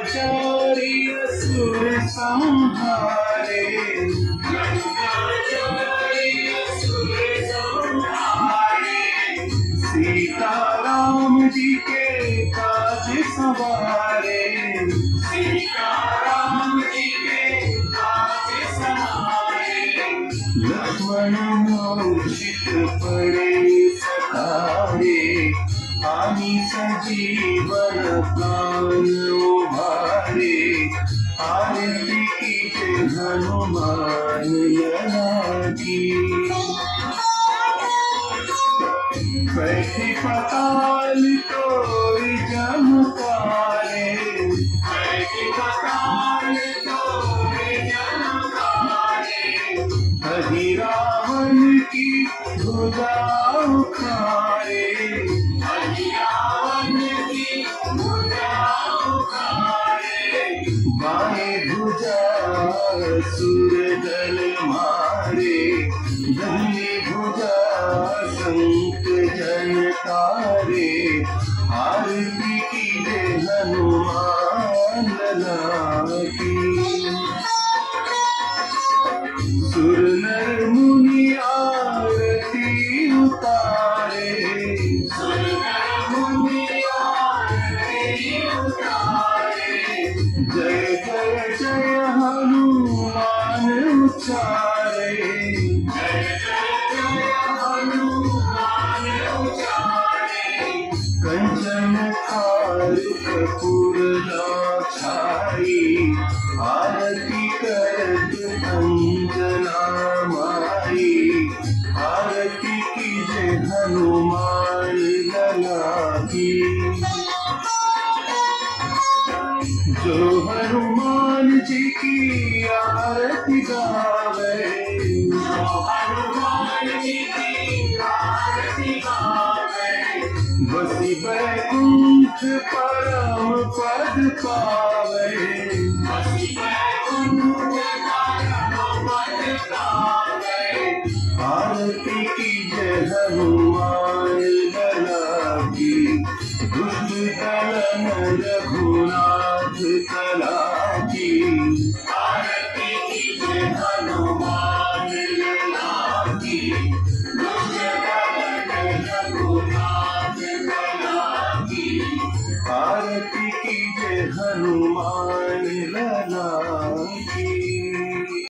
चारी असुर संहारे, सीता राम जी के काज संवारे, सीता राम जी के काज संवारे, लक्ष्मण मूर्छित पड़े सतारे, आनी संजीवन प्राण उभारे, आरती कीजे हनुमान लला की। बैठी पताल तोरी जमकारे, बैठी पताल तोरी जमकारे, हरि रावण की भुजा उखारे, हरि रावण की भुजा उखारे, बाएं भुजा असुर दल मारे, दाहिनी भुजा संत जन तारे, आरती कीजे हनुमान लला की। सुर नर मुनि आरती उतारे, सुर नर मुनि आरती उतारे, जय जय जय हनुमान उचारे, जय जय जय हनुमान उचारे, कंचन थाल कपूर छाई, आरती करत अंजना माई, आरती कीजे हनुमान लला की। जो हनुमान जी की आरती गावे, जो हनुमान जी की आरती गावे, बसी बैकुंठ परम पद पावे, बसी बैकुंठ परम पद पावे, आरती कीजे हनुमान